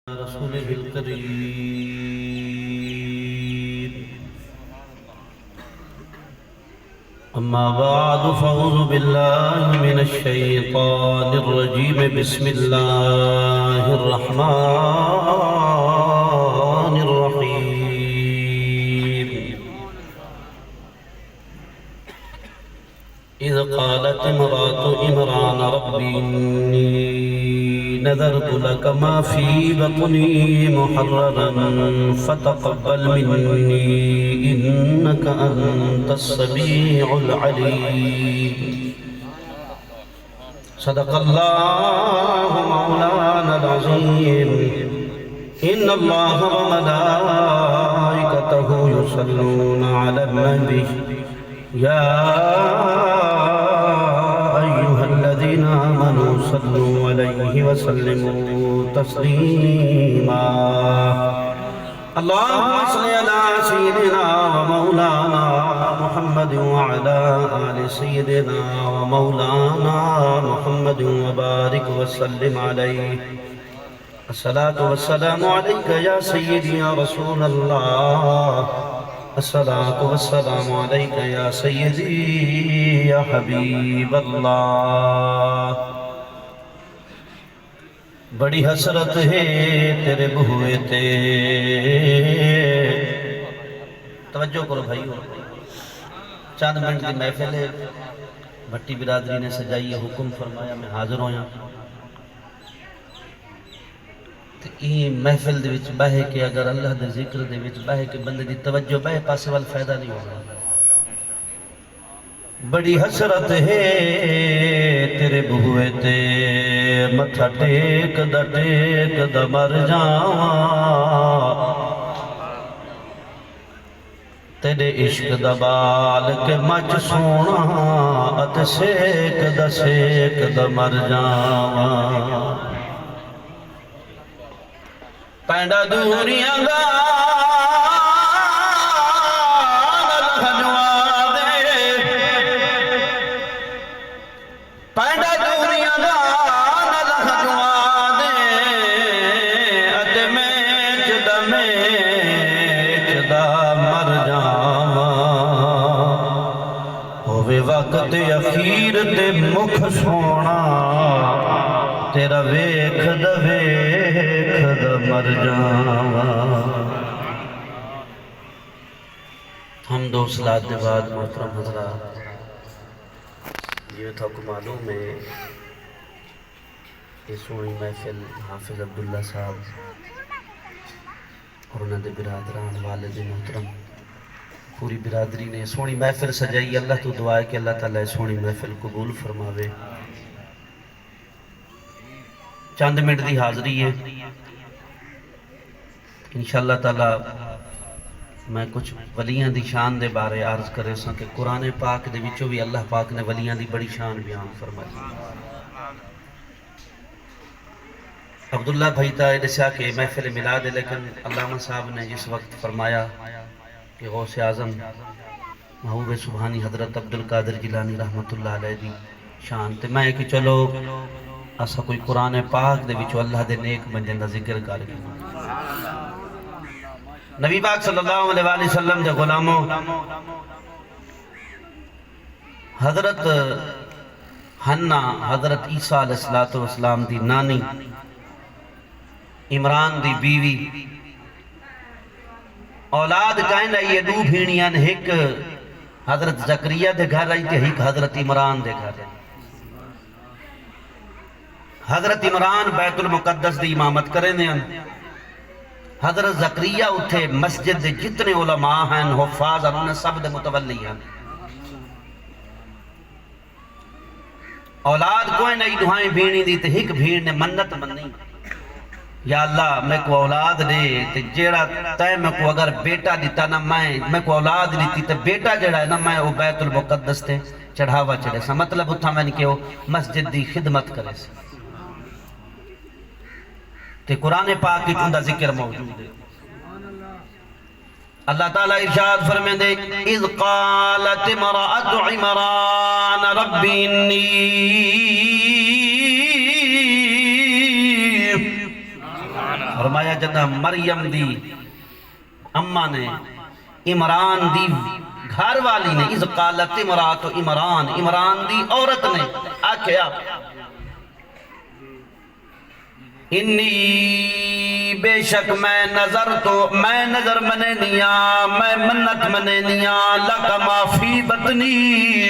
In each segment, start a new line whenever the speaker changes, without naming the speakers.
رسوله الكريم أما بعد فأعوذ بالله من الشيطان الرجيم بسم الله الرحمن الرحيم إذ قالت امرأة عمران رب إني نذرت لك ما في بطني محررا فتقبل مني إنك أنت السميع العليم صدق الله مولانا العظيم إن الله وملائكته يصلون على النبي يا أيها الذين آمنوا صلوا عليه وسلموا تسليما اللهم صل على سيدنا ومولانا محمد وعلى آل سيدنا ومولانا محمد وبارك وسلم عليه الصلاة والسلام عليك يا سيدي يا رسول الله الصلاة والسلام عليك يا سيدي يا حبیب اللہ بڑی حسرت ہے تیرے بہوئے تے توجہ کرو بھائیو چاند منٹ کی محفل ہے بھٹی برادری نے سجائی ہے حکم فرمایا میں حاضر ہویا یہ محفل دے وچ بہے کہ اگر اللہ دے ذکر دے وچ بہے کہ بندے دی توجہ بہے پاسے وال فائدہ نہیں ہوگا بڑی حسرت ہے تیرے بہوئے تے متھا ٹیک دا مر جاواں تیرے عشق دا بال کے مچ سونا ات سیک دا مر جاواں پینڈا دوریاں گا لکھنوا دے پینڈا دوریاں گا لکھنوا دے اتے میچ دا مر جاواں ہووے وقت اخیر تے مکھ سونا تیرا ویکھ دا مر جاواں ہم دو صلات دے بعد محترم حضرات یہ تھا کو معلوم ہے یہ سونی محفل حافظ عبداللہ صاحب اور انہوں نے برادران والد محترم پوری برادری نے سونی محفل سجائی اللہ تو دعا ہے کہ اللہ تعالیٰ سونی محفل قبول فرماوے چند منٹ دی حاضری ہے انشاءاللہ تعالیٰ میں کچھ ولیاں دی شان دے بارے عرض کرے ساں کہ قرآن پاک دے وچوں بھی اللہ پاک نے ولیاں دی بڑی شان بیان فرمائی عبداللہ بھائی تا دسیا کہ محفل ملاد ہے لیکن علامہ صاحب نے جس وقت فرمایا کہ غوث اعظم محبوب سبحانی حضرت عبدالقادر جیلانی رحمت اللہ علیہ دی شان تے میں کہ چلو اسا کوئی قرآن پاک دے وچوں اللہ دے نیک بندے دا ذکر کر کے نبی پاک صلی اللہ علیہ وسلم دے غلاموں حضرت حنہ حضرت عیسیٰ علیہ السلام دی نانی عمران دی بیوی اولاد کائن رہی ہے دو بھینیاں ایک حضرت زکریہ دے گھر رہی تھی ایک حضرت عمران دے گھر حضرت عمران بیت المقدس دی امامت کریں دیں حضرت زکریہ اٹھے مسجد دے جتنے علماء ہیں حفاظ ہیں انہیں سب دے متولی ہیں اولاد کوئی نہیں دعائیں بھیڑی دی تے ایک بھیڑ نے منت منی یا اللہ میں کو اولاد دے تے جیڑا تے میں کو اگر بیٹا دیتا نہ میں کو اولاد دیتی تے بیٹا جیڑا ہے نہ میں وہ بیت المقدس تے چڑھاوا چڑھے سا مطلب اتھا میں نے کہ وہ مسجد دی خدمت کرے سا تے قرآن پاک کی چندہ ذکر موجود ہے اللہ تعالیٰ ارشاد فرمائے دے اذ قالت امرأة عمران رب انی فرمایا جدہ مریم دی اماں نے عمران دی گھر والی نے اذ قالت امرات عمران عمران دی عورت نے آکھیا انی بے شک میں نظر منے نیا میں منت منے نیا لکا ما فی بطنی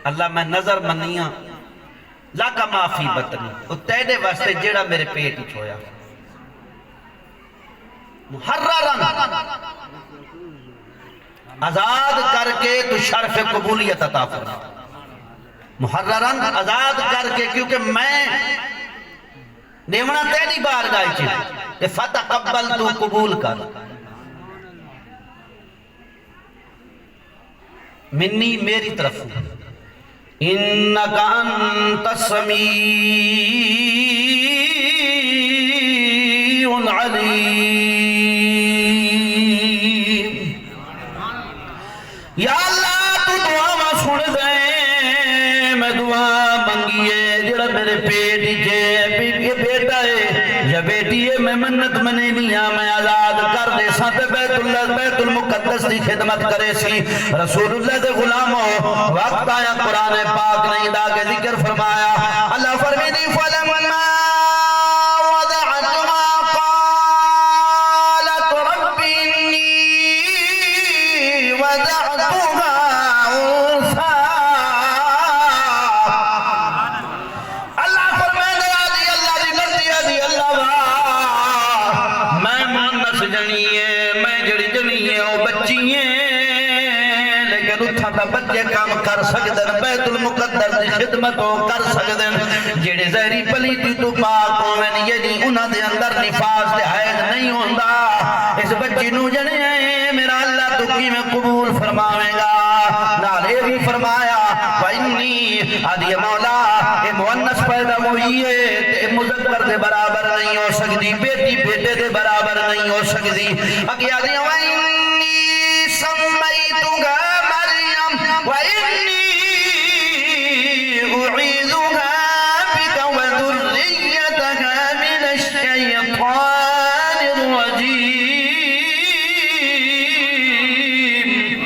اللہ میں نظر منیا لکا ما فی بطنی وہ تیرے واسطے جیڑا میرے پیٹ ہی چھویا محررن آزاد کر کے تو شرف قبولیت عطا فرما محررن آزاد کر کے کیونکہ میں نیمنا تیری بار گائے چھے کہ فتقبل تو قبول کر منی میری طرف انکا انت السمیع العلیم یا اللہ تو دعا سن دے میں دعا منگیے جڑا میرے پیٹ جے بیٹا ہے یا بیٹی ہے میں منت منے نیا میں آزاد کر دے ساتھ بیت المقدس دی خدمت کرے سی رسول اللہ دے غلاموں وقت آیا قرآن پاک نہیں دا کے ذکر فرمایا اللہ فرمیدی فلما بچے کام کر سکدن بیت المقدس دی خدمت کر سکدن جیڑے زہری پلیتی تو پاک ہوئن یہ نہیں انہاں دے اندر نفاس دے حیض نہیں ہوندہ اس بچی نو جنے ہیں میرا اللہ تو کی میں قبول فرماویں گا نالے بھی فرمایا وَإِنِّي آدھی مولا اے مونس پیدا ہوئی ہے تے مذکر دے برابر نہیں ہو سکتی بیٹی بیٹے دے برابر نہیں ہو سکتی اگی آدھی وَإِنِّي سَمَّيْتُگَا وَإِنِّي أُعِيذُهَا بِكَ وَذُرِّيَّتَهَا مِنَ الشَّيْطَانِ الرَّجِيمِ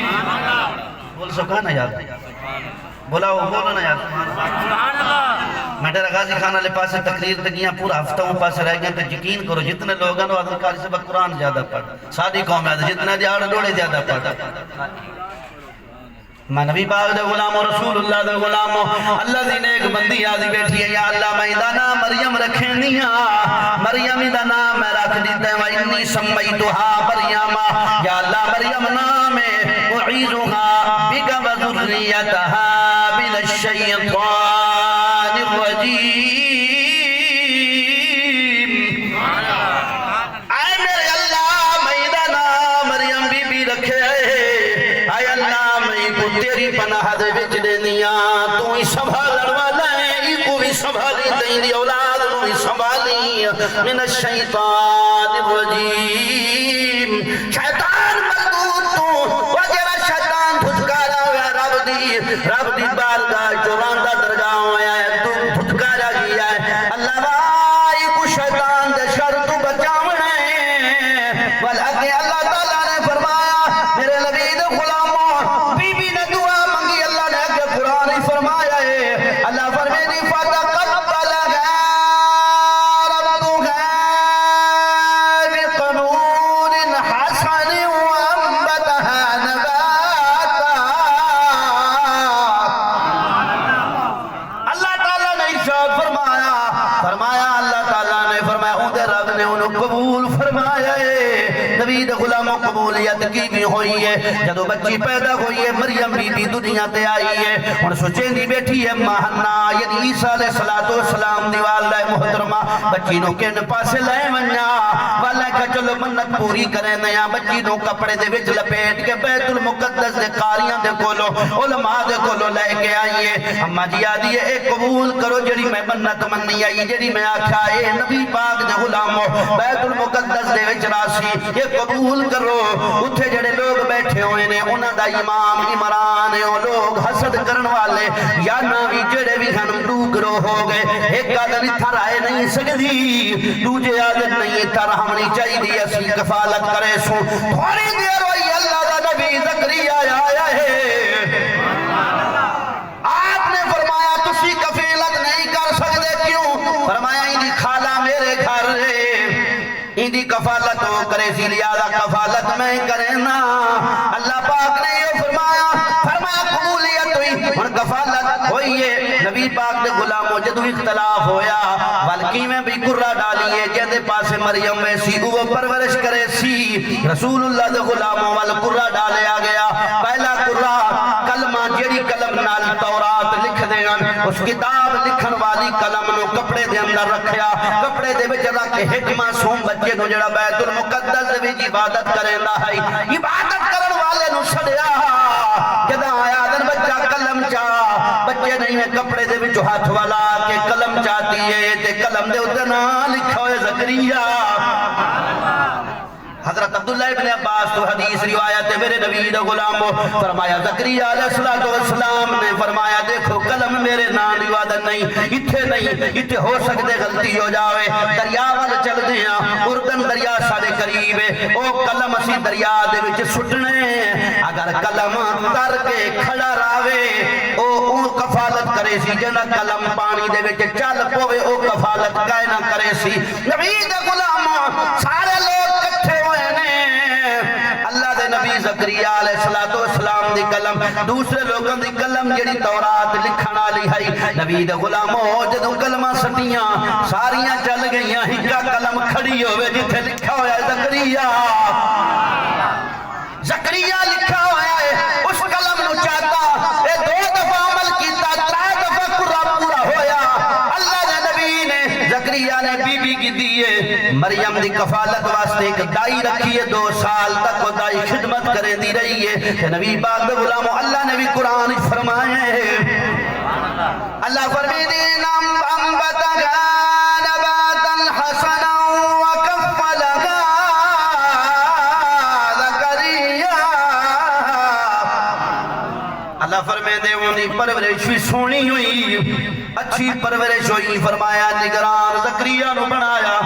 بول سکا نا یار بولاو بولو نا یار میں ڈیرہ غازی خانہ لے پاسے تقریر تکیاں پورا ہفتہ ہوں پاسے رہ گئے تو یقین کرو جتنے لوگ ہیں وہ حضرت قاری سے قرآن زیادہ پڑھ سادی قوم ہے جتنے جاڑ ڈوڑے زیادہ پڑھ میں نبی پاک دے غلاموں رسول اللہ دے غلاموں اللہ دین ایک بندی آدھی بیٹھی ہے یا اللہ میں دا نام مریم رکھیں دیا مریم دا نام میں رکھ دیتے ہیں وَإِنِّي سَمَّيْتُهَا مَرْيَمَا یا اللہ مریم نام اُعِيذُهَا بِكَ وَذُرِّيَّتَهَا مِنَ الشَّيْطَانِ الرَّجِيمِ اے میرے اللہ میں دا نام مریم بی بی رکھے اے اللہ تیری پناہ دے وچ دینیا تو ہی سنبھالن والا ہے ایکو بھی سنبھالی دیں دی اولاد نو ہی سنبھالی من الشیطان الرجیم شیطان مردود تو وجرہ شیطان پھٹکارا ہویا رب دی بارگاہ چوراندہ درگاہ ہویا ہے تو پھٹکارا گیا ہے اللہ بھائی کو شیطان دے شر تو بچاونا ہے بلکہ اللہ تعالیٰ نے فرمایا میرے نبی دے غلاموں فرمایا ہے اللہ فرمیدی فتقبلها ربها بقبول حسن وانبتها نباتا اللہ تعالیٰ نے ارشاد فرمایا اللہ تعالیٰ نے فرمایا اون دے رب نے انہوں قبول فرمایا ہے نبی دے غلاموں قبولیت کی بھی ہوئی ہے جدو بچی پیدا ہوئی ہے مریم بی بی دنیا تے آئی ہے ان سوچیں دی بیٹھی ہے ماہنہ یعنی عیسیٰ علیہ السلام دی والدہ محترمہ بچی نو کن پاسے لے منیا والا کہ چلو منت پوری کریں نیا بچی نو کپڑے دے وچ لپیٹ کے بیت المقدس دے قاریاں دے کولو علماء دے کولو لے کے آئیے اما جی آدھی ہے اے قبول کرو جڑی میں منت مننی آئی جڑی میں آکھا اے نبی پاک دے غلاموں بیت المقدس دے وچ راسی یہ قبول کرو اتھے جڑے لوگ بیٹھے ہوئے نے انہاں دا امام عمران ہے، وہ لوگ حسد کرن والے یا ناوی جڑے بھی ہن دو گروہ ہو گئے، ایک آدھر اتھا رائے نہیں سکتی، دوجے آدھر نہیں اتھا رہمنی چاہی دی اسی کفالت کرے سو تھوڑی دیر ہوئی اللہ دا نبی زکریا آیا ہے، آپ نے فرمایا تسی کفیلت نہیں کر سکتے کیوں؟ فرمایا اندی خالہ میرے گھر ہے، اندی کفالت ہو کرے سی لہذا کفالت میں کرنا، اللہ پاک نے یہ فرمایا قبولیت ہوئی اور کفالت ہوئی ہے۔ نبی پاک نے غلاموں جدو اختلاف ہویا بلکی میں بھی قرہ ڈالیے جہدے پاس مریم میں سی وہ پرورش کرے سی، رسول اللہ دے غلاموں وال قرہ ڈالیا گیا، پہلا قرہ کلمہ جیڑی قلم نال تورات لکھ دیان، اس کتاب لکھن والی قلم نو کپڑے دے اندر رکھیا، کپڑے دے بچ رکھ کے ایک معصوم بچے نو جڑا بیت المقدس دے وچ عبادت کریندا ہے، عبادت کرن والے نو چھڑیا جدا آیا دن بچہ قلم چاہ بچے نہیں ہے کپڑے دے وچ ہاتھ والا کہ قلم چاہتی ہے تے قلم دے اوتے نام لکھا ہوئے زکریا۔ حضرت عبداللہ ابن عباس تو حدیث روایت ہے میرے نبی دا غلامو فرمایا زکریا علیہ السلام نے فرمایا دیکھو قلم میرے نام عبادت نہیں اتھے نہیں اتھے ہو سکتے غلطی ہو جاوے دریا وال چل دیا اردن دریا سارے قریب ہے او قلم اسی دریا دے وچ سٹنے اگر قلم تر کے کھڑا راوے او کفالت کرے سی جنا قلم پانی دے وچ چل پوے او کفالت کائنا کرے سی نبی دا غلامو سارے لوگ کٹھے ہوئے اللہ دے نبی زکریا علیہ السلام دی قلم دوسرے لوگوں دی قلم جڑی تورات لکھن والی ہے نبی دے غلاموں جدوں کلمہ سٹیاں ساریاں چل گئیاں ہکا قلم کھڑی ہوئے جتھے لکھا ہوا ہے زکریا زکریا لکھا ہوا ہے اس قلم نو چاہتا اے دو دفعہ عمل کیتا ترے دفعہ قرآن پورا ہویا اللہ دے نبی نے زکریا نے بی بی کی دیئے مریم دی کفالت واسطے ایک دائی رکھی ہے 2 سال تک وہ دائی خدمت کرے دی رہی ہے کہ نبی پاک دے غلاموں اللہ نے بھی قرآن فرمائے ہیں اللہ فرمیدی انبتگا نباتا حسنا وکفلگا زکریا اللہ فرمیدے انہی پرورش بھی سونی ہوئی اچھی پرورش ہوئی فرمایا نگران زکریا نو بنایا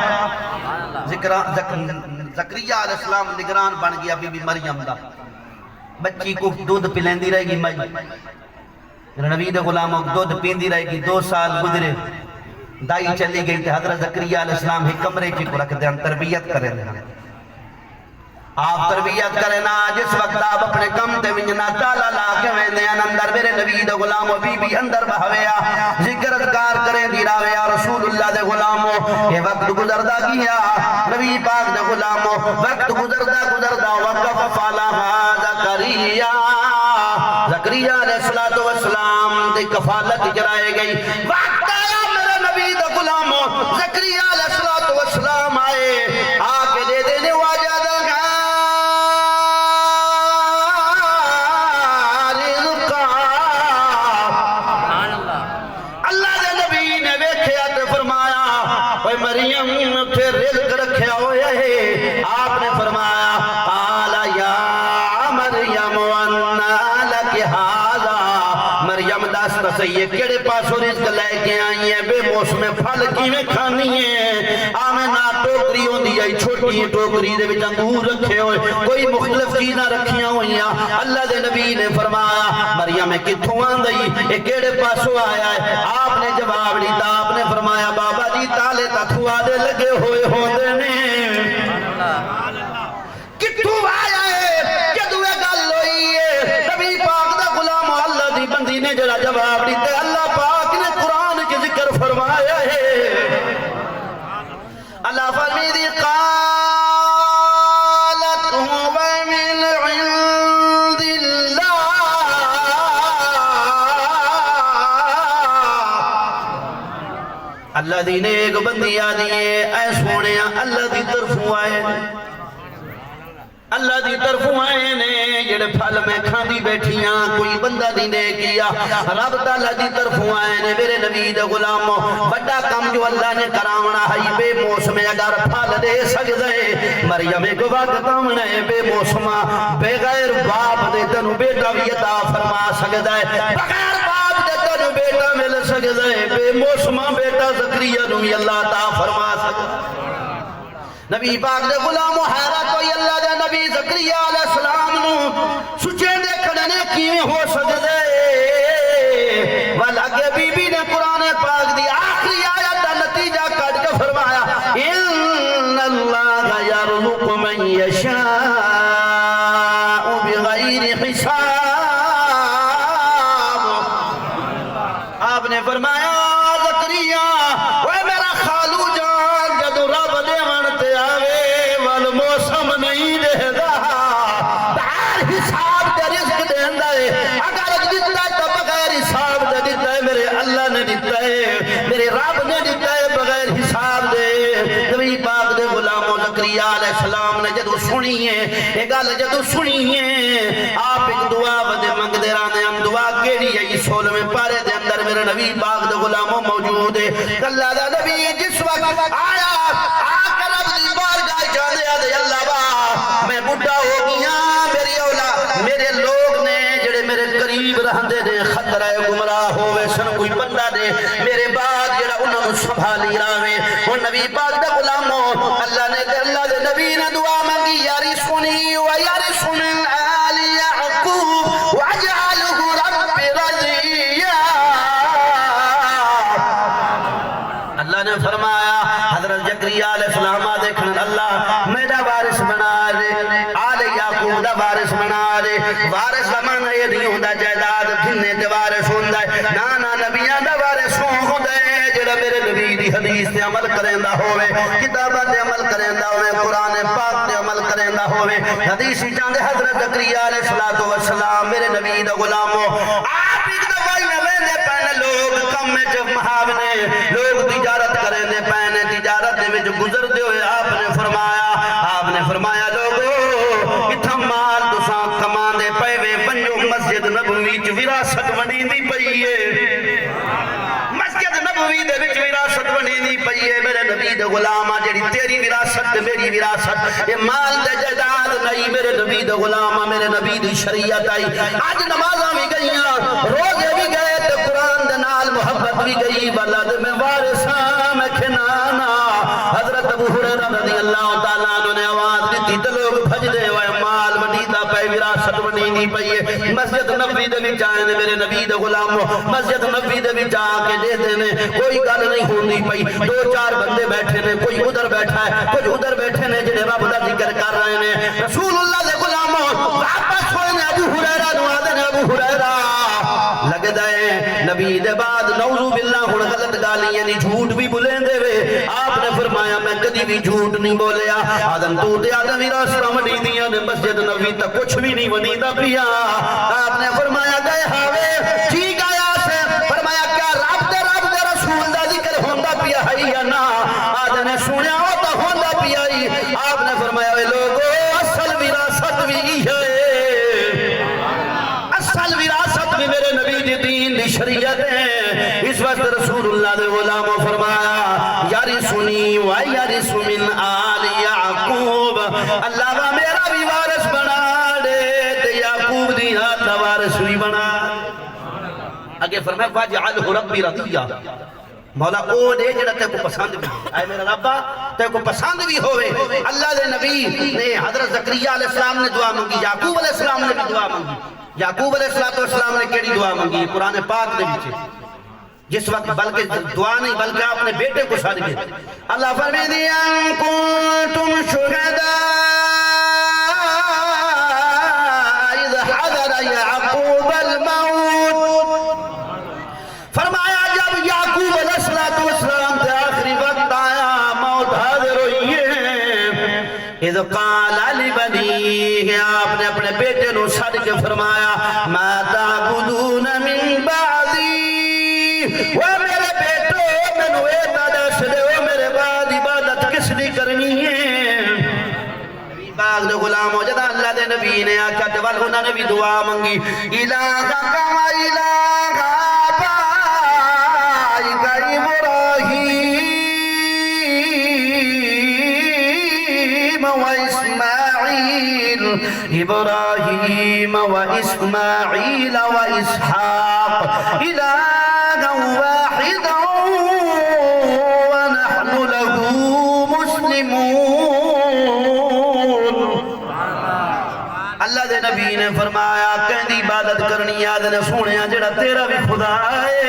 زکریا علیہ السلام نگران بن گیا بی بی مریم دا بچی کو دودھ پلین دی رہے گی نبی دے غلاموں دودھ پین دی رہے گی 2 سال گزرے دائی چلی گئی تھے حضرت زکریا علیہ السلام ایک کمرے کی کو رکھ دیں تربیت کریں آپ تربیت کرنا جس وقت آپ اپنے کم تے ونجنا تالا لا کے ویندے ہیں اندر میرے نبی دے غلاموں بی بی اندر بہویا ذکر اذکار کریں دی راویا رسول اللہ دے غلاموں یہ وقت گزردہ کیا نبی پاک دے غلاموں وقت گزردہ وقف فالہا زکریا زکریا علیہ السلام دے کفالت جرائے گئی وقت آیا میرے نبی دے غلاموں زکریا علیہ السلام آئے آکے دے دینے واجہ مریم پھر رزق رکھیا ہویا ہے آپ نے فرمایا قال یا مریم وانا لک ھذا مریم دست سیے کیڑے پاسوں رزق لے کے آئی ہیں بے موسم پھل کیویں کھانی ہے آمنا ٹوکری ہوندی ہے چھوٹی ٹوکری دے وچ انگور رکھے ہوئے کوئی مختلف چیزاں رکھیاں ہوئیاں اللہ دے نبی نے فرمایا مریم کتھوں آندئی اے کیڑے پاسوں آیا ہے آپ نے جواب دیتا آپ نے فرمایا بابا جی تالے تھوادے لگے ہوئے ہوندے نے کتھوں آیا ہے جدو یہ گل ہوئی ہے نبی پاک دا غلام اللہ دی بندی نے جڑا جواب دیتے اللہ پاک نے قرآن کے ذکر فرمایا ہے اللہ فرمیدی قالت هو من عند اللہ اللہ دی نے ایک بندی آدھی ہے اے سونے اللہ دی طرف آئے اللہ دی طرفوں آئے نے جڑے پھل میں کھاندی بیٹھیاں کوئی بندہ نہیں دے کیا رب تعالیٰ دی طرفوں آئے نے میرے نبی دے غلاموں بڑا کم جو اللہ نے کراونا ہے بے موسم اگر پھل دے سکدے مریم کو وقت آمنے بے موسمہ بغیر باپ دے تنو بیٹا بھی عطا فرما سکدا ہے بغیر باپ دے تنو بیٹا مل سکدا ہے بے موسمہ بیٹا زکریا نو بھی اللہ عطا فرما سکدا ہے نبی پاک دے غلامو حیرت ہوئی اللہ دے نبی زکریا علیہ السلام نو سچے دیکھنے نے کیویں ہو سکدے والاگے بی بی نے قرآن پاک دی آخری آیت دا نتیجہ کٹ کے فرمایا ان اللہ یرزق من یشاء بغیر حساب آپ نے فرمایا زکریا وہ میرا خالو جان جدو رب دے منتے آوے وال موسم نہیں دے دا بغیر حساب دے رزق دے اندائے اگر دیتا ہے تو بغیر حساب دے دیتا ہے میرے اللہ نے دیتا ہے میرے رب نے دیتا ہے بغیر حساب دے نبی پاک دے غلاموں زکریا علیہ السلام نے جدو سنی ہے ایک گل جدو سنی ہے آپ ایک دعا بدے منگ دے رانے ہم دعا کیڑی ہے یہ سول میں پارے دے اندر میرے نبی پاک دے غلاموں موجود ہے اللہ دا نبی جس وقت آیا آکر اب دی بارگاہ جانے آدھے اللہ با میں بڑھا ہو گیا میری اولا میرے لوگ نے جڑے میرے قریب رہندے دے خطرہ گمراہ ہوئے سن کوئی بندہ دے میرے بعد جڑا انہوں نے سنبھالی راوے وہ نبی پاک دے غلاموں اللہ نے اللہ دے نبی نے دعا مانگی یاری سنی و یاری سنن آل یعقوب وجعلہ رب رضیہ اللہ نے فرمایا حضرت زکریا علیہ السلام دیکھن اللہ میرا وارث بنا دے آل یعقوب دا وارث بنا دے وارث زمانہ یہ نہیں ہوندہ جائداد کھنے تے وارث ہوندہ ہے نانا نبیاں دا وارث ہوندہ ہے جڑا میرے نبی دی حدیث تے عمل کریں دا ہوئے کتابہ تے عمل کریں دا ہوئے قرآن پاک تے عمل کریں دا ہوئے حدیث چاندے حضرت زکریا علیہ السلام میرے نبی دا غلاموں آپ ایک دفعی نویندے پہنے لوگ کم میں جب محاونے لوگ تجارت کریں دے پہنے تجارت دے میں جو گزر دے ہوئے آپ نے فرمایا لوگو اتھا مال دوساں کمان دے پہوے بنجو مسجد نبوی جو وراثت بنی دی پئیے مسجد نبوی دے وچ وراثت بنی دی پئیے میرے نبی دے غلامہ جڑی تیری وراثت میری وراثت یہ مال دے جائداد نہیں میرے نبی دے غلامہ میرے نبی دی شریعت آئی آج نمازاں بھی گئیاں روزے بھی گئے تے قرآن دے نال محبت بھی گئی بلد میں وارثاں میں کھنانا حضرت ابو ہریرہ رضی اللہ تعالیٰ عنہ نے آواز دیتی تے لوگ بھج دے ہوئے مال وڈیتا پہ وراثت بنی نہیں پئیے مسجد نبوی دے وچ آئے نے میرے نبی دے غلاموں مسجد نبوی دے وچ آ کے دیتے نے کوئی گل نہیں ہوندی پئی دو چار بندے بیٹھے نے کوئی ادھر بیٹھا ہے کوئی ادھر بیٹھے نے جنہیں رب دا ذکر کر رہے ہیں رسول اللہ دے غلاموں واپس ہوئے نے ابو ہریرہ نو آدھے نے ابو ہریرہ لگ دائے نبی دے بعد نعوذ باللہ ہن غلط گالی یعنی جھوٹ بھی بولیں دے وے آپ نے فرمایا میں کدی بھی جھوٹ نہیں بولیا آدم تو دے آدم راستہ وڈی دیاں نے مسجد نبوی تک کچھ بھی نہیں ونی دا پیا آپ نے فرمایا گئے ہاوے ٹھیک آیا سے فرمایا کیا رب دے رسول دا ذکر ہوندا پیا ہے یا نا آدم نے سنیا ہو تو ہوندا پیا ہی آپ نے فرمایا اے لوگو اصل وراثت بھی ہے اصل وراثت بھی میرے نبی دی دین دی شریعت ہے اس وقت رسول اللہ دے غلاموں فرمایا یاری سنی و یاری سمن آل یعقوب اللہ کا میرا بھی وارث بنا دے تے یعقوب دی ہاتھ وارث بھی بنا آگے فرمایا واجعلہ ربی رضیہ مولا او دے جڑا تے کو پسند بھی اے میرا ربا تے کو پسند بھی ہوئے اللہ دے نبی نے حضرت زکریا علیہ السلام نے دعا مانگی یعقوب علیہ السلام نے بھی دعا مانگی یعقوب علیہ السلام نے کیڑی دعا مانگی قرآن پاک دے وچ جس وقت بلکہ دعا نہیں بلکہ آپ نے بیٹے کو شادی کی اللہ فرمائے ان کنتم شہداء اذ حضر یعقوب الموت فرمایا جب یعقوب علیہ السلام کے آخری وقت آیا موت حاضر ہوئی ہے اذ قال لبنیہ آپ نے اپنے بیٹے نو سد کے فرمایا ما تعبدون من بعدی وہ میرے بیٹو میں نوے دادش دے وہ میرے بعد عبادت کس دی کرنی ہے باغ دے غلام ہو جدا دے نبی نے آکھا تے ول انہاں نے بھی دعا منگی الہ کا الہ إبراهيم وإسماعيل وإسحاق إلها واحدا ونحن له مسلمون اللہ دے نبی نے فرمایا کہندی عبادت کرنی یاد نے سونیا جڑا تیرا بھی خدا ہے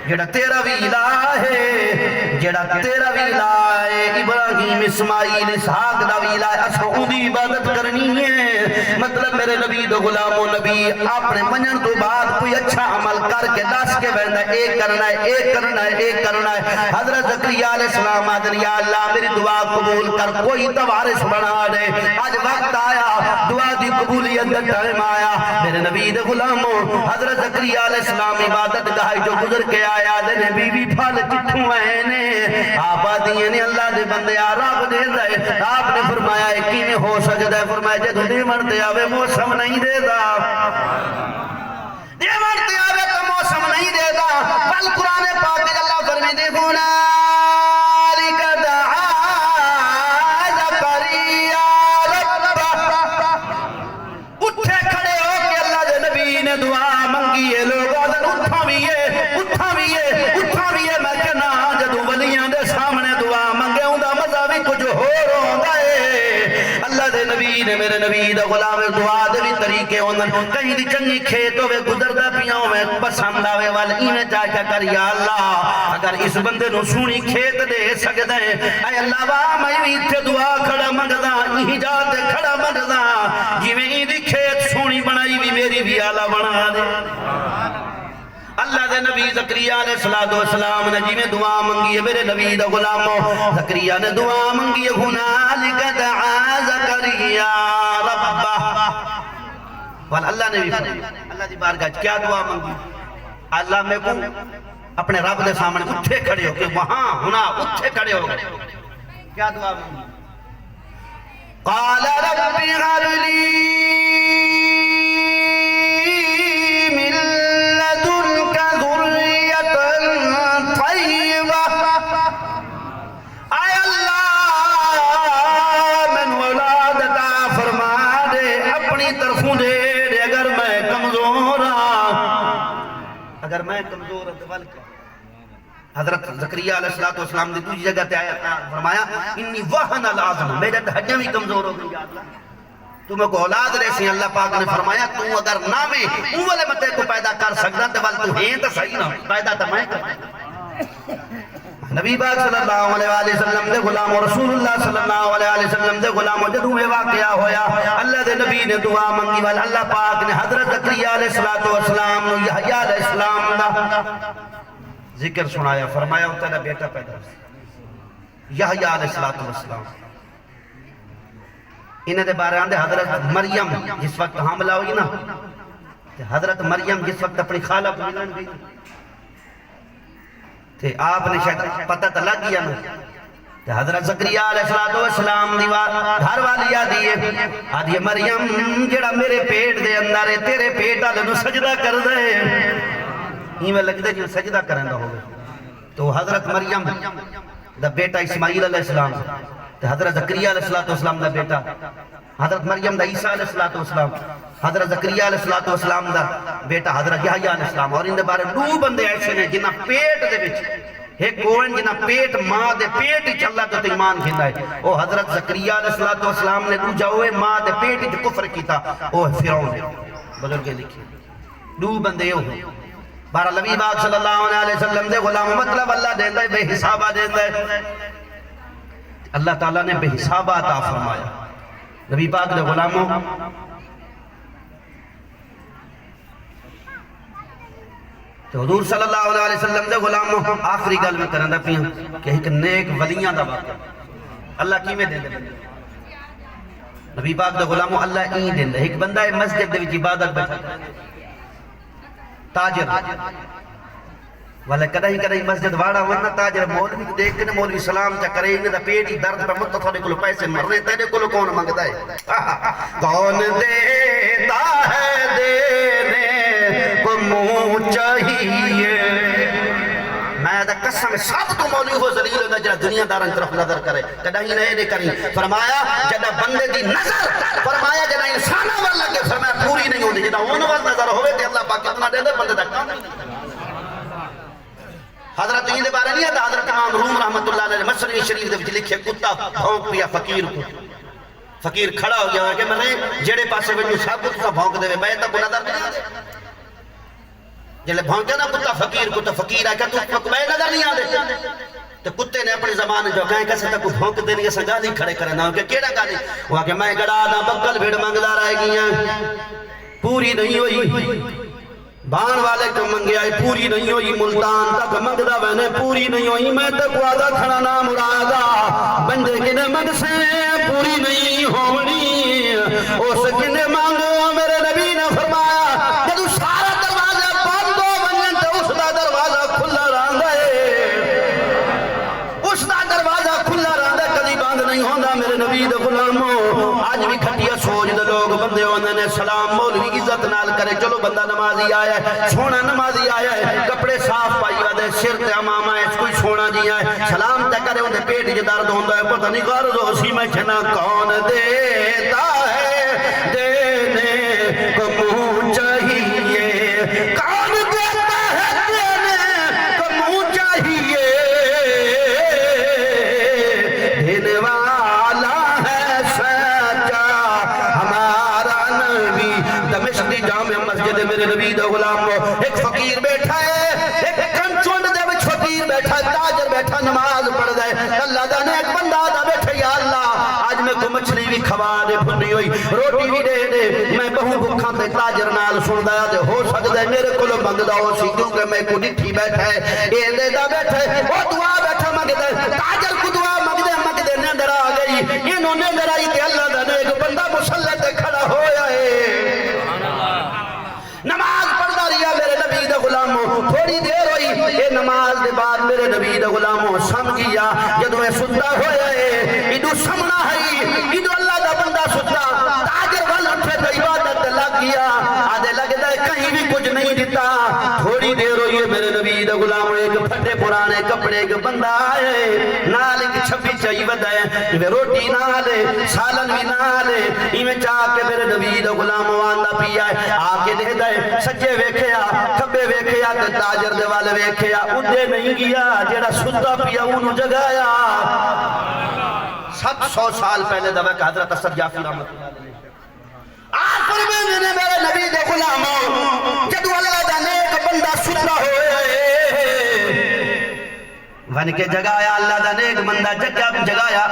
جڑا تیرا بھی الہ ہے جڑا تیرا بھی الہ ہے ابراہیم اسماعیل اسحاق دا بھی الہ ہے اساں اودی عبادت کرنی ہے مطلب میرے نبی دو غلام و نبی اپنے منن تو بعد کوئی اچھا عمل کر کے دس کے بہندا ہے ایک کرنا ہے ایک کرنا ہے ایک کرنا ہے حضرت زکریا علیہ السلام آدن یا اللہ میری دعا قبول کر کوئی تو وارث بنا دے آج وقت آیا دعا دی قبولیت دا ٹائم آیا میرے نبی دے غلاموں حضرت زکریا علیہ السلام عبادت گاہ جو گزر کے آیا دے بی بی پھل کتھوں آئے نے آپ آدھیے نے اللہ دے بندے رب دے رہے آپ نے فرمایا ایکی میں ہو سکتا ہے فرمایا جدو دے مرتے آوے موسم نہیں دے دا دے مرتے آوے تو موسم نہیں دے دا بل قرآن پاک میں اللہ فرمائے دیکھو نالک دعا زکریا ربہ اٹھے کھڑے ہو کے اللہ دے نبی نے دعا منگی ہے لوگ آدھن اٹھا بھی ہے میں کہنا جدو ولیاں دے سامنے دعا منگے ہوں دا مزہ بھی کچھ ہو رہا ہے اللہ دے نبی نے میرے نبی دا غلام دعا دے بھی طریقے ہوندن کہیں دی چنگی کھیتوں میں گزردہ پیاؤں میں پسند آوے والی میں چاہتا کر یا اللہ اگر اس بندے نو سونی کھیت دے سکتے ہیں اے اللہ واہ میں بھی اتھے دعا کھڑا منگدا یہی جاتے کھڑا منگدا جی میں دی کھیت سونی بنائی بھی میری بھی آلہ بنا دے اللہ دے نبی زکریا علیہ السلام نے جی میں دعا منگی ہے میرے نبی دا غلاموں زکریا نے دعا منگی ہے ہنالک دعا زکریا ربہ اللہ نے بھی اللہ دی بارگاہ کیا دعا منگی اللہ میں کو اپنے رب دے سامنے اٹھے کھڑے ہو کہ وہاں ہنا اٹھے کھڑے ہو کیا دعا منگی قال رب هب لي اگر میں کمزور ادول حضرت زکریا علیہ السلام نے دوسری جگہ تے آیا فرمایا انی وہن العظم میرے ہڈیاں بھی کمزور ہو گئی تو میں کو اولاد رہے سی اللہ پاک نے فرمایا تو اگر نہ میں اولے متے کو پیدا کر سکتا تے ول تو ہیں تو صحیح نہ پیدا تو میں کر نبی پاک صلی اللہ علیہ وسلم دے غلام رسول اللہ صلی اللہ علیہ وسلم دے غلام جدوں یہ واقعہ ہویا اللہ دے نبی نے دعا منگی وال اللہ پاک نے حضرت زکریا علیہ السلام نو یحییٰ علیہ السلام دا ذکر سنایا فرمایا تیرا بیٹا پیدا یحییٰ علیہ السلام انہیں دے بارے آندے حضرت مریم جس وقت حاملہ ہوئی نا حضرت مریم جس وقت اپنی خالہ کو ملن گئی تھے آپ نے شاید پتہ تو لگ گیا نا حضرت زکریا علیہ السلام گھر والی آدھی مریم جڑا میرے پیٹ دے اندر ہے تیرے پیٹ آلے نو سجدہ کر دے ہی میں لگ دے جو سجدہ کریں دا ہوگا تو حضرت مریم دا بیٹا اسماعیل علیہ السلام حضرت زکریا علیہ السلام دا بیٹا حضرت مریم دا عیسیٰ علیہ السلام حضرت زکریا علیہ السلام دا بیٹا حضرت یحییٰ علیہ السلام اور ان دے بارے دو بندے ایسے ہیں جنہ پیٹ دے وچ ایک کوئن جنہ پیٹ ماں دے پیٹ ہی چلا تو ایمان کھیندا ہے وہ حضرت زکریا علیہ السلام نے دوجا ہوئے ماں دے پیٹ ہی کفر کیتا وہ فرعون بزرگے لکھی دو بندے ہوئے بارہ نبی پاک صلی اللہ علیہ وسلم دے غلام مطلب اللہ دیندہ ہے بے حسابہ دیندہ ہے اللہ تعالیٰ نے بے حسابہ عطا فرمایا نبی پاک دے غلاموں تو حضور صلی اللہ علیہ وسلم دے غلاموں آخری گل میں کرندہ پیا کہ ایک نیک ولیاں دا واقعہ اللہ کی میں دیندہ نبی پاک دے غلاموں اللہ این دیندہ ایک بندہ ہے مسجد دے وچ عبادت بیٹھا تاجر والے کدی کدی مسجد واڑا ورنہ تاجر مولوی دیکھ کے مولوی سلام چا کرے انہیں دا پیٹ ہی درد پہ مت تھوڑے کلو پیسے مرنے تیرے کلو کون مانگتا ہے کون دیتا ہے دینے کو منہ چاہیے میں دا قسم سب تو مولوی ہو ذلیل ہوگا جنہا دنیا دارن طرف نظر کرے کدھائی نہیں دے کری فرمایا جنہا بندے دی نظر فرمایا جنہا انسانہ وال لگے فرمایا پوری نہیں ہوتی جنہا اون وال نظر ہوئے تھے اللہ پاک کتنا دے دے بندے دا کام حضرت یہ دے بارے نہیں ہے حضرت امام روم رحمت اللہ علیہ مسلم شریف دے لکھے کتا بھونک پیا فقیر کو فقیر کھڑا ہو گیا کہ میں نے جڑے پاسے وجہ سب کتا بھونک دے میں تک نظر نہیں آدے جلے بھونکے نا کتا فقیر کو تو فقیر آئے کہ تو میں نظر نہیں آدے تو کتے نے اپنی زبان جو کہیں کیسے تک بھونک دینے کے گالی کھڑے کرنا ہوں کہ کیڑا گالی وہ کہ میں گڑا دا بکل بھیڑ مانگدار آئے گیا پوری نہیں ہوئی بان والے کو منگے آئی پوری نہیں ہوئی ملتان تک مگدہ بہنے پوری نہیں ہوئی میں تک وعدہ کھڑا نا مرادا بندے کنے مگ سے پوری نہیں ہونی اس کنے مانگو میرے نبی نے فرمایا جدو سارا دروازہ بند ہو بنجن تو اس دا دروازہ کھلا راندہ ہے اس دا دروازہ کھلا راندہ کدی بند نہیں ہوندہ میرے نبی دے غلاموں آج بھی کھٹیا سوچ دے لوگ بندے ہوندے نے سلام مولوی عزت نال کرے چلو بندہ نمازی آیا ہے سونا نمازی آیا ہے کپڑے صاف پائی وادے سر تے امامہ ہے کوئی سونا جی آئے سلام تے کرے اندھے پیٹ جی درد ہوندہ ہے پتہ نہیں غرض ہو سی میں چھنا کون دیتا ہے دینے کو منہ چاہیے کون دیتا ہے دینے کو منہ چاہیے دینے والا ہے سچا ہمارا نبی دمشقی جامع مسجد میرے نبی دا غلام ایک فقیر بیٹھا ہے ایک کنچونڈ دے بچ فقیر بیٹھا ہے تاجر بیٹھا نماز پڑھ دے اللہ دا نے ایک بندہ دا بیٹھا یا اللہ آج میں کو مچھلی بھی کھوا دے بھنی ہوئی روٹی بھی دے دے میں بہو بکھاں تے تاجر نال سن دیا دے ہو سکتا ہے میرے کلو بندہ ہو سی کیونکہ میں کو ڈٹھی بیٹھا ہے اے دے دا بیٹھا ہے وہ دعا بیٹھا مگ دے تاجر کو دعا مگ دے نیندر آ گئی انہوں نے نیندر آئی کہ اللہ دا نے ایک بندہ مسلح تے کھڑا ہویا ہے نماز پڑھتا رہیا میرے نبی دا غلاموں تھوڑی دیر ہوئی اے نماز دے بعد میرے نبی دا غلاموں سمجھیا جدو میں ستا ہویا ہے ایڈو سمنا ہے ایڈو اللہ دا بندہ ستا تاجر وال اٹھے تو عبادت لگ گیا آدھے لگتا ہے کہیں بھی کچھ نہیں دیتا تھوڑی دیر ہوئی ہے میرے نبی دا غلاموں ایک پھٹے پرانے کپڑے ایک بندہ آئے نال ایک چھپی چاہی بدائے روٹی نالے سالن بھی نالے ایمیں چاہ کے میرے نبی دا غلاموں آندہ پیا ہے آکے دے دائے سجے ویکھیا کبے ویکھیا تے تاجر دے والے ویکھیا اندے نہیں گیا جیڑا ستا پیا انہوں جگایا 700 سال پہلے دبا کہ حضرت اسد جعفر رحمت اللہ علیہ آج پر میں میرے نبی دے غلاموں جدو اللہ جانے ایک بندہ ستا ہوئے ون کے جگایا اللہ دا نیک بندہ جگایا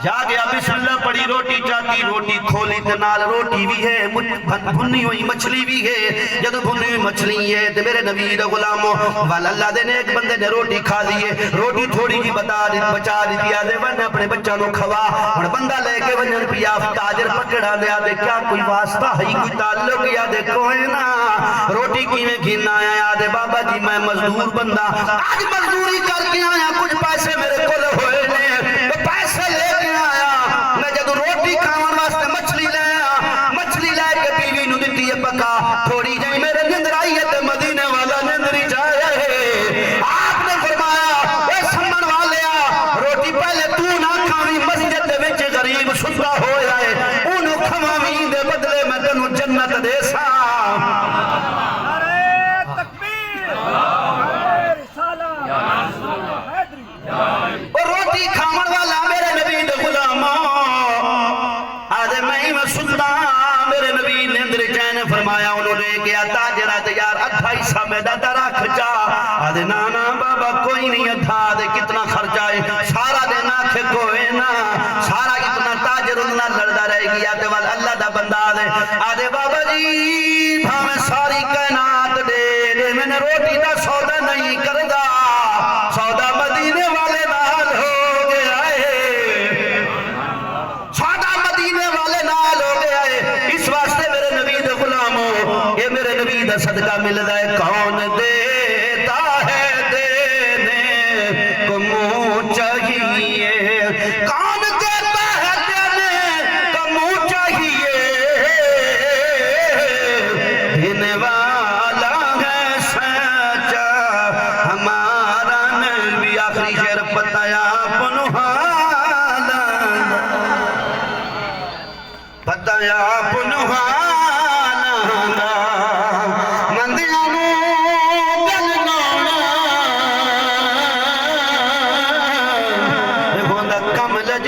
جا گیا بسم اللہ پڑی روٹی چاہتی روٹی کھولی تنال روٹی بھی ہے بھنی ہوئی مچھلی بھی ہے جدو بھنی ہوئی مچھلی ہے تو میرے نبی دا غلاموں والا اللہ دے نیک بندے نے روٹی کھا لیے روٹی تھوڑی کی بچا دی دیا دے ون اپنے بچہ نو کھوا اور بندہ لے کے ونجن پیا تاجر پکڑا لیا دے کیا کوئی واسطہ ہے کوئی تعلق یا دے کوئی نا روٹی کی میں گھننا آیا دے بابا جی میں مزدور بندہ آج مزدوری کر کے آیا کچھ پیسے میرے کول ہوئے نے پیسے لے کے آیا میں جب روٹی کھاون واسطے مچھلی لے آیا مچھلی لے کے بیوی نو دتی ہے پکا تھوڑی جائی میرے نندر آئی ہے تے مدینے والا نندری جائے آپ نے فرمایا اے سمن والیا روٹی پہلے تو نہ کھاوی مسجد دے وچ غریب ستا ہویا ہے اونوں کھواویں دے بدلے میں تینوں جنت دے سا اور روٹی کھامن والا میرے نبی دے غلاموں آدھے میں سنتا میرے نبی نے اندر چین فرمایا انہوں نے کیا تاجرہ دے یار ادھا حصہ میں دا درہ کھچا آدھے نانا بابا کوئی نہیں ادھا آدھے کتنا خرچہ ہے سارا دے ناکھے کوئے نا سارا کتنا تاجر انہا لڑدا رہ گیا آدھے والا اللہ دا بندہ آدھے بابا جی بھامیں ساری کائنات دے دے میں نے روٹی دا سودا نہیں کردہ سودا مدینے والے نال ہو گیا ہے سودا مدینے والے نال ہو گیا ہے اس واسطے میرے نبی دے غلاموں یہ میرے نبی دا صدقہ مل رہا ہے کون دیتا ہے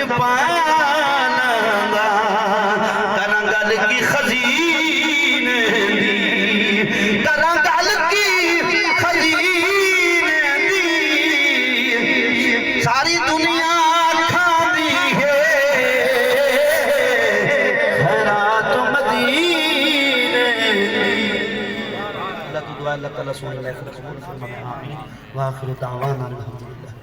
پالنگا کرنگل کی خزینے دی کرنگل کی خزینے دی ساری دنیا کھاندی ہے خیرات مدینے دی اللہ کی دعا اللہ تعالیٰ سنیں اللہ قبول فرمائے آمین وآخر دعوانا الحمدللہ